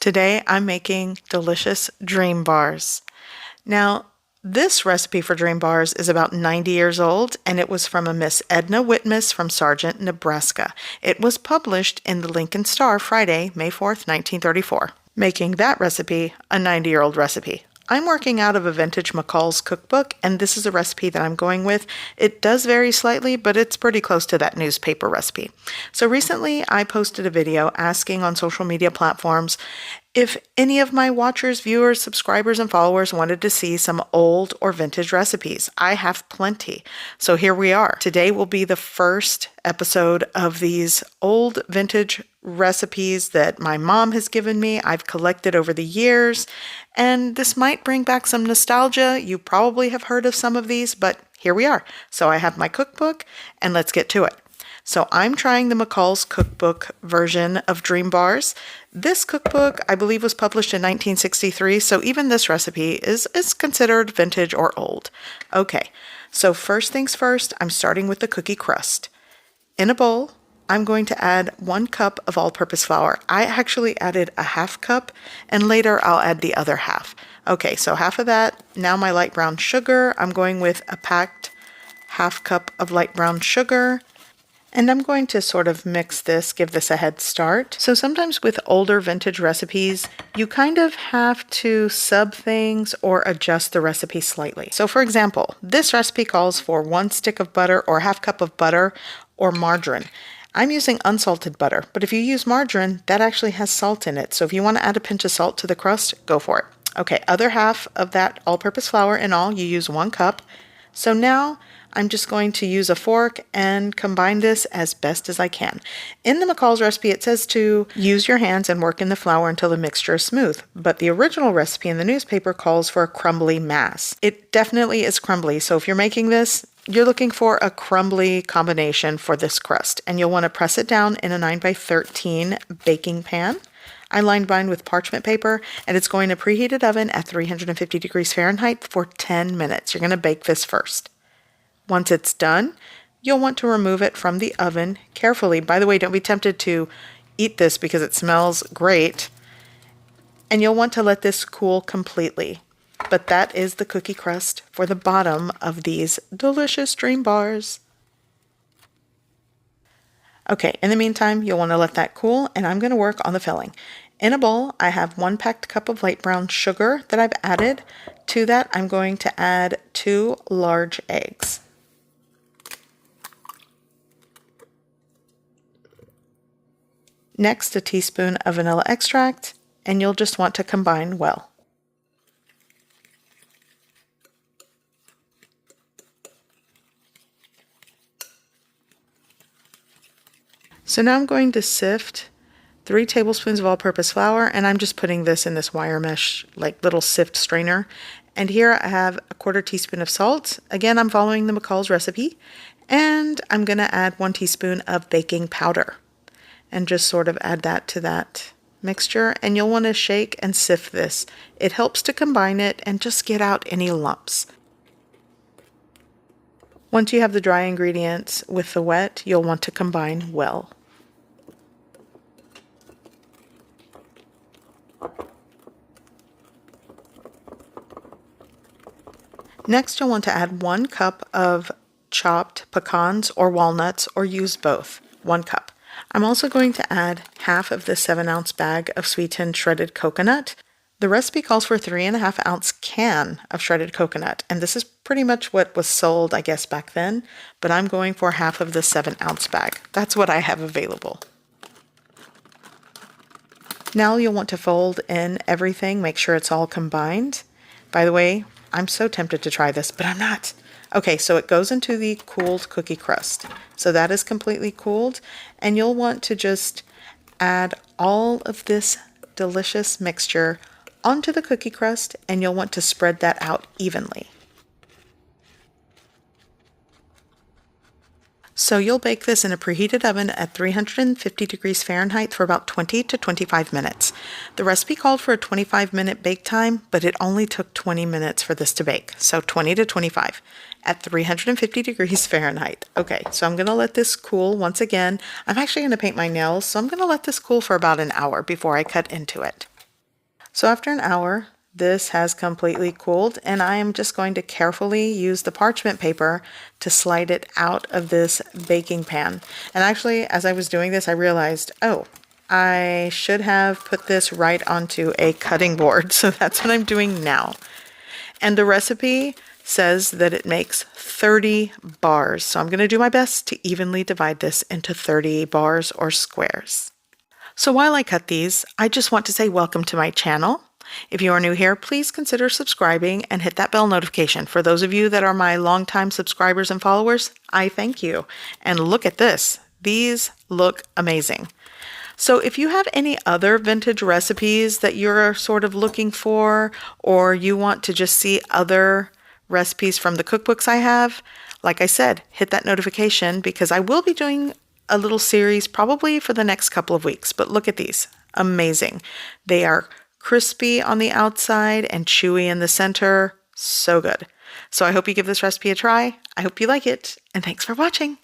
Today I'm making delicious dream bars. Now, this recipe for dream bars is about 90 years old, and it was from a Miss Edna Whitmus from Sargent, Nebraska. It was published in the Lincoln Star Friday, May 4th, 1934, making that recipe a 90-year-old recipe. I'm working out of a vintage McCall's cookbook, and this is a recipe that I'm going with. It does vary slightly, but it's pretty close to that newspaper recipe. So recently, I posted a video asking on social media platforms if any of my watchers, viewers, subscribers, and followers wanted to see some old or vintage recipes. I have plenty. So here we are. Today will be the first episode of these old vintage recipes that my mom has given me. I've collected over the years, and this might bring back some nostalgia. You probably have heard of some of these, but here we are. So I have my cookbook, and let's get to it. So I'm trying the McCall's cookbook version of Dream Bars. This cookbook, I believe, was published in 1963, so even this recipe is considered vintage or old. Okay, so first things first, I'm starting with the cookie crust. In a bowl, I'm going to add 1 cup of all-purpose flour. I actually added a half cup, and later I'll add the other half. Okay, so half of that. Now my light brown sugar. I'm going with a packed half cup of light brown sugar. And I'm going to sort of mix this, give this a head start. So sometimes with older vintage recipes, you kind of have to sub things or adjust the recipe slightly. So for example, this recipe calls for 1 stick of butter or half cup of butter or margarine. I'm using unsalted butter, but if you use margarine, that actually has salt in it. So if you want to add a pinch of salt to the crust, go for it. Okay, other half of that all-purpose flour in all, you use 1 cup. So now I'm just going to use a fork and combine this as best as I can. In the McCall's recipe, it says to use your hands and work in the flour until the mixture is smooth, but the original recipe in the newspaper calls for a crumbly mass. It definitely is crumbly, so if you're making this, you're looking for a crumbly combination for this crust, and you'll want to press it down in a 9x13 baking pan. I lined mine with parchment paper, and it's going to preheated oven at 350 degrees Fahrenheit for 10 minutes. You're going to bake this first. Once it's done, you'll want to remove it from the oven carefully. By the way, don't be tempted to eat this because it smells great. And you'll want to let this cool completely. But that is the cookie crust for the bottom of these delicious dream bars. Okay, in the meantime, you'll want to let that cool, and I'm going to work on the filling. In a bowl, I have 1 packed cup of light brown sugar that I've added. To that, I'm going to add 2 large eggs. Next, a teaspoon of vanilla extract, and you'll just want to combine well. So now I'm going to sift 3 tablespoons of all-purpose flour, and I'm just putting this in this wire mesh, like little sift strainer. And here I have a 1/4 teaspoon of salt. Again, I'm following the McCall's recipe. And I'm going to add 1 teaspoon of baking powder. And just sort of add that to that mixture. And you'll want to shake and sift this. It helps to combine it and just get out any lumps. Once you have the dry ingredients with the wet, you'll want to combine well. Next, you'll want to add 1 cup of chopped pecans or walnuts, or use both. 1 cup. I'm also going to add half of the 7-ounce bag of sweetened shredded coconut. The recipe calls for a 3.5-ounce can of shredded coconut, and this is pretty much what was sold, I guess, back then, but I'm going for half of the 7-ounce bag. That's what I have available. Now you'll want to fold in everything, make sure it's all combined. By the way, I'm so tempted to try this, but I'm not. Okay, so it goes into the cooled cookie crust. So that is completely cooled, and you'll want to just add all of this delicious mixture onto the cookie crust, and you'll want to spread that out evenly. So you'll bake this in a preheated oven at 350 degrees Fahrenheit for about 20 to 25 minutes. The recipe called for a 25-minute bake time, but it only took 20 minutes for this to bake, so 20 to 25 at 350 degrees Fahrenheit. Okay, so I'm going to let this cool once again. I'm actually going to paint my nails, so I'm going to let this cool for about an hour before I cut into it. So after an hour, this has completely cooled, and I am just going to carefully use the parchment paper to slide it out of this baking pan. And actually, as I was doing this, I realized, oh, I should have put this right onto a cutting board. So that's what I'm doing now. And the recipe says that it makes 30 bars. So I'm going to do my best to evenly divide this into 30 bars or squares. So while I cut these, I just want to say welcome to my channel. If you are new here, please consider subscribing and hit that bell notification. For those of you that are my longtime subscribers and followers, I thank you. And look at this. These look amazing. So if you have any other vintage recipes that you're sort of looking for, or you want to just see other recipes from the cookbooks I have, like I said, hit that notification because I will be doing a little series probably for the next couple of weeks. But look at these. Amazing. They are crispy on the outside and chewy in the center. So good. So I hope you give this recipe a try. I hope you like it, and thanks for watching.